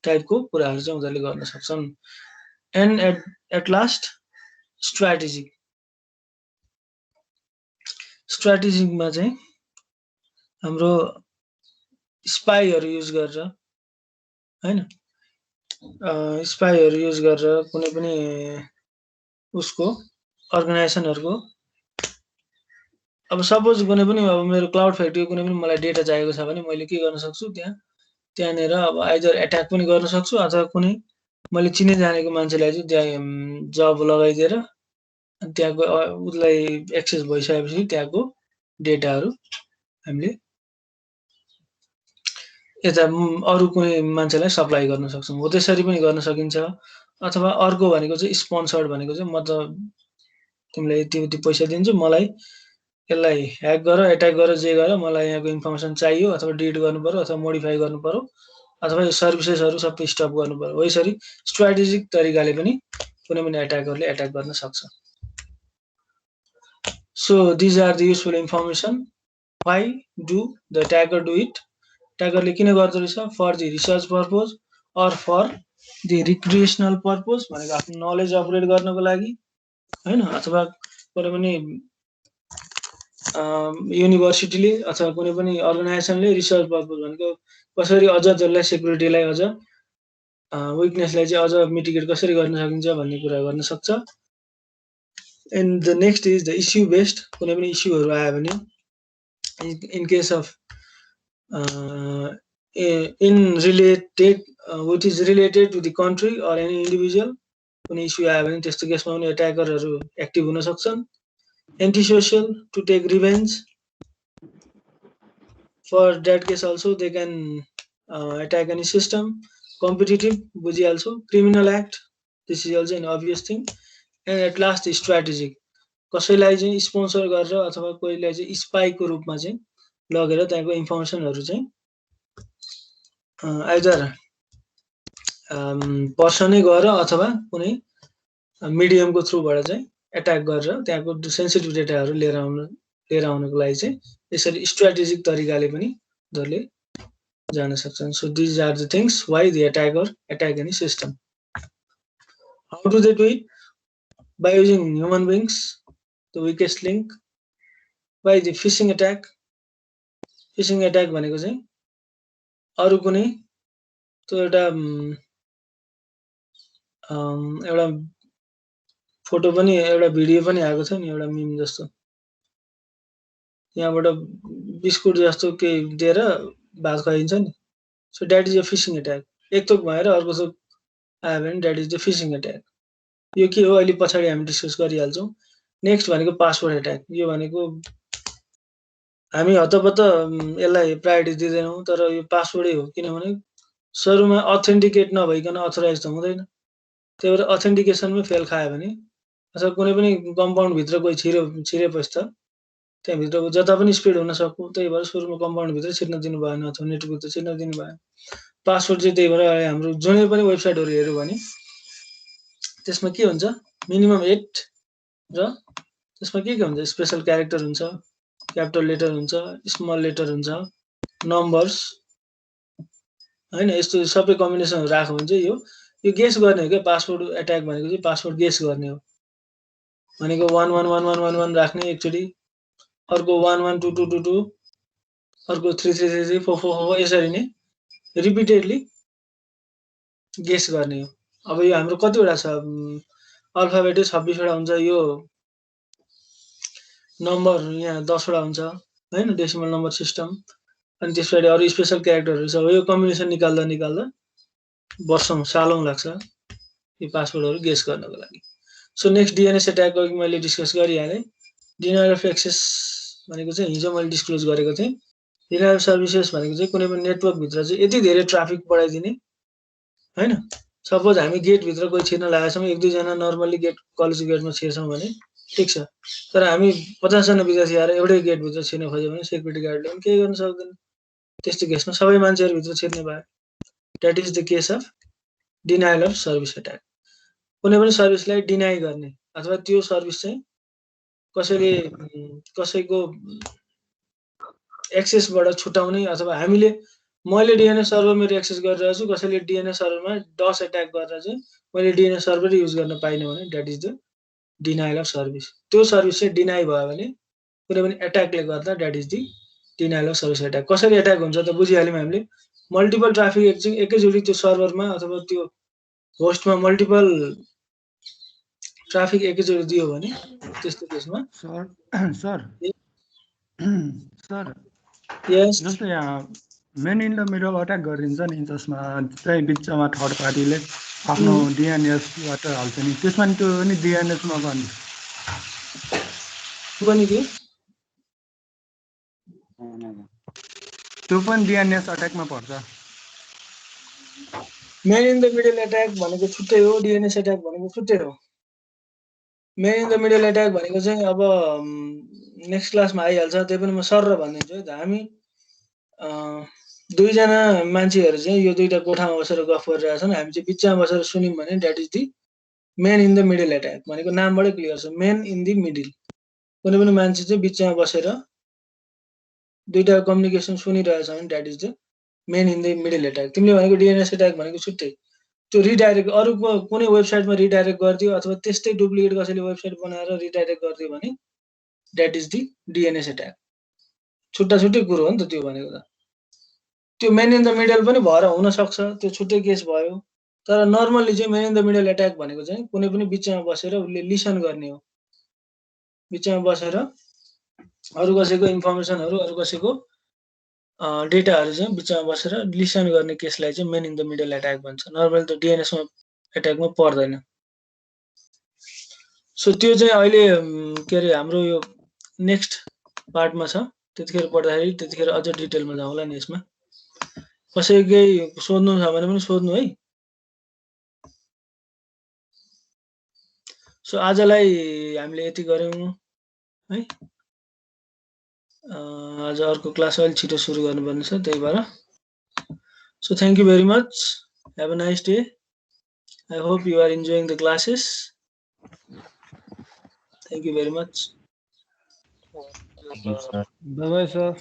टाइपको कुराहरू चाहिँ उनीहरूले गर्न सक्छन्। एन्ड एट लास्ट स्ट्राटेजिकमा चाहिँ हाम्रो स्पाईहरू युज गरेर हैन, स्पाईहरू युज गरेर कुनै पनि उसको अर्गनाइजेसनहरूको, अब सपोज कुनै पनि अब मेरो क्लाउड फ्याक्ट्रीको कुनै पनि मलाई डेटा चाहिएको छ भने मैले के गर्न सक्छु, त्यहाँनिर अब आइदर एट्याक पनि गर्न सक्छु, अथवा कुनै मैले चिने जानेको मान्छेलाई चाहिँ त्यहाँ जब लगाइदिएर त्यहाँको उसलाई एक्सेस भइसकेपछि त्यहाँको डेटाहरू हामीले यता अरू कुनै मान्छेलाई सप्लाई गर्न सक्छौँ। हो त्यसरी पनि गर्न सकिन्छ। अथवा अर्को भनेको चाहिँ स्पोन्सर्ड भनेको चाहिँ म त तिमीलाई यति पैसा दिन्छु, मलाई यसलाई ह्याक गर, एट्याक गर, जे गर, मलाई यहाँको इन्फर्मेसन चाहियो, अथवा डिलिट गर्नु पर्यो, अथवा मोडिफाई गर्नु पर्यो, अथवा यो सर्भिसेसहरू सबै स्टप गर्नु पर्यो। यसरी स्ट्राटेजिक तरिकाले पनि कुनै पनि एट्याकरले एट्याक गर्न सक्छ। So these are the useful information. Why do the attacker do it? Attacker ले किन गर्दो रहेछ? For the research purpose or for the recreational purpose, भनेको आफ्नो नलेज अपग्रेड गर्नको लागि हैन, अथवा कुनै पनि युनिभर्सिटीले अथवा कुनै पनि अर्गनाइजेसनले रिसर्च पर्पज भनेको कसरी अझ त्यसलाई सेक्युरिटीलाई अझ विकनेसलाई चाहिँ अझ मिटिगेट कसरी गर्न सकिन्छ भन्ने कुरा गर्न सक्छ। And the next is the issue based, कुनै पनि इस्युहरू आयो भने in case of in related which is related to the country or any individual, कुनै इस्यु आयो भने त्यस्तो केसमा पनि एट्याकरहरू एक्टिभ हुन सक्छन्। Antisocial, to take revenge. For that case also they can attack any system. Competitive, बुझिहाल्छौ। Criminal act, this is also an obvious thing. And at last strategic, कसैलाई चाहिँ स्पोन्सर गरेर अथवा कोहीलाई चाहिँ स्पाईको रूपमा चाहिँ लगेर त्यहाँको इन्फर्मेसनहरू चाहिँ आइदर पर्सनै गएर अथवा कुनै मिडियमको थ्रुबाट चाहिँ एट्याक गरेर त्यहाँको सेन्सिटिभ डेटाहरू लिएर आउनको लागि चाहिँ यसरी स्ट्र्याटेजिक तरिकाले पनि उनीहरूले जान सक्छन्। So these are the things why the attacker attack any system. How do they do it? By using human beings, the weakest link, by the phishing attack. Phishing attack भनेको चाहिँ अरू कुनै त्यो एउटा फोटो पनि एउटा भिडियो पनि आएको छ नि, एउटा मिम जस्तो, यहाँबाट बिस्कुट जस्तो केही दिएर भात खुवाइन्छ नि। So that is a fishing attack. एक थोक भएर अर्को थोक आयो भने that is the phishing attack. यो के हो अहिले पछाडि हामी डिस्कस गरिहाल्छौँ। नेक्स्ट भनेको पासवर्ड एट्याक। यो भनेको हामी हतपत यसलाई प्रायोरिटी दिँदैनौँ, तर यो पासवर्डै हो, किनभने सुरुमा अथेन्टिकेट नभइकन अथोराइज त हुँदैन। त्यही भएर अथेन्टिकेसनमै फेल खायो भने अथवा कुनै पनि कम्पाउन्डभित्र कोही छिरेपछि त त्यहाँभित्रको जता पनि स्पिड हुन सक्छ। त्यही भएर सुरुमा कम्पाउन्डभित्र छिर्न दिनु भएन अथवा नेटवर्कभित्र छिर्न दिनु भएन। पासवर्ड चाहिँ त्यही भएर हाम्रो जुनै पनि वेबसाइटहरू हेऱ्यो भने त्यसमा के हुन्छ, मिनिमम 8 र त्यसमा के हुन्छ, स्पेसल क्यारेक्टर हुन्छ, क्यापिटल लेटर हुन्छ, स्मल लेटर हुन्छ, नम्बर्स हैन, यस्तो सबै कम्बिनेसनहरू राख्यो भने चाहिँ यो गेस गर्ने हो क्या। पासवर्ड एट्याक भनेको चाहिँ पासवर्ड गेस गर्ने हो भनेको 111111 राख्ने एकचोटि, अर्को 112222, अर्को 33334444 यसरी नै रिपिटेडली गेस गर्ने हो। अब यो हाम्रो कतिवटा छ, अल्फाबेटै 26 वटा हुन्छ, यो नम्बर यहाँ 10 वटा हुन्छ हैन, डेसिमल नम्बर सिस्टम, अनि त्यसपछि अरू स्पेसल क्यारेक्टरहरू छ। यो कम्बिनेसन निकाल्दा वर्षौं सालौं लाग्छ यो पासवर्डहरू गेस गर्नको लागि। सो नेक्स्ट डिएनएस एट्याक अघि मैले डिस्कस गरिहालेँ। डिनायल अफ एक्सेस भनेको चाहिँ हिजो मैले डिस्क्लोज गरेको थिएँ। डिनायल अफ सर्भिसेस भनेको चाहिँ कुनै पनि नेटवर्कभित्र चाहिँ यति धेरै ट्राफिक बढाइदिने हैन। सपोज हामी गेटभित्र कोही छिर्न लागेका छौँ, 1-2 जना नर्मली कलेजको गेटमा छिर्छौँ भने ठिक छ, तर हामी 50 जना विद्यार्थी आएर एउटै गेटभित्र छिर्न खोज्यो भने सेक्युरिटी गार्डले पनि केही गर्न सक्दैन। त्यस्तो केसमा सबै मान्छेहरू भित्र छिर्ने भयो। That is the case of denial of service attack. कुनै पनि सर्भिसलाई डिनाइ गर्ने अथवा त्यो सर्भिस चाहिँ कसैको एक्सेसबाट छुटाउने, अथवा मैले डिएनएस सर्भर मेरो एक्सेस गरिरहेको छु, कसैले डिएनएस सर्भरमा डस एट्याक गरेर चाहिँ मैले डिएनएस सर्भर युज गर्न पाइनँ भने that is the denial of service. त्यो सर्भिस चाहिँ डिनाइ भयो भने कुनै पनि एट्याकले गर्दा that is the denial of service attack. कसरी एट्याक हुन्छ त बुझिहाल्यौँ हामीले। मल्टिपल ट्राफिक एकैचोटि त्यो सर्भरमा अथवा त्यो होस्टमा मल्टिपल ट्राफिक एकैचोटि दियो भने त्यस्तो केसमा सर यस जस्तो यहाँ main in the middle attack गरिन्छ नि, जसमा चाहिँ बिचमा थर्ड पार्टीले आफ्नो डिएनएसबाट हाल्छ नि, त्यसमा नि त्यो पनि डिएनएसमा गर्ने त्यो पनि डिएनएस अट्याकमा पर्छ। Main in the middle attack भनेको छुट्टै हो, डिएनएस एट्याक भनेको छुट्टै हो। Main in the middle attack भनेको चाहिँ अब नेक्स्ट क्लासमा आइहाल्छ, त्यही पनि म सर भनिदिन्छु है त। हामी 2 जना मान्छेहरू चाहिँ यो दुईटा कोठामा बसेर गफ गरिरहेका छन्, हामी चाहिँ बिचमा बसेर सुन्यौँ भने that is the main in the middle attack भनेको नामबाटै क्लियर छ, मेन इन द मिडल। कुनै पनि मान्छे चाहिँ बिचमा बसेर दुईटा कम्युनिकेसन सुनिरहेछ भने that is the main in the middle attack. तिमीले भनेको डिएनएस एट्याक भनेको छुट्टै त्यो रिडाइरेक्ट अरूको कुनै वेबसाइटमा रिडाइरेक्ट गरिदियो अथवा त्यस्तै डुप्लिकेट कसैले वेबसाइट बनाएर रिडाइरेक्ट गरिदियो भने that is the DNS attack. छुट्टा छुट्टै कुरो हो नि त त्यो भनेको त। त्यो मेन इन द मिडल पनि भएर हुन सक्छ, त्यो छुट्टै केस भयो। तर नर्मली चाहिँ main in the middle attack भनेको चाहिँ कुनै पनि बिचमा बसेर उसले लिसन गर्ने हो। बिचमा बसेर अरू कसैको इन्फर्मेसनहरू अरू कसैको डेटाहरू चाहिँ बिचमा बसेर लिसन गर्ने केसलाई चाहिँ main in the middle attack भन्छ। नर्मली त डिएनएसमा एट्याकमा पर्दैन। सो त्यो चाहिँ अहिले के अरे हाम्रो यो नेक्स्ट पार्टमा छ, त्यतिखेर पढ्दाखेरि त्यतिखेर अझ डिटेलमा जाउँला नि यसमा। कसै केही सोध्नु छ भने पनि सोध्नु है। सो आजलाई हामीले यति गऱ्यौँ है। आज अर्को क्लास अलि छिटो सुरु गर्नुपर्ने छ, त्यही भएर। So thank you very much, have a nice day. I hope you are enjoying the classes. Thank you very much. Bye bye sir.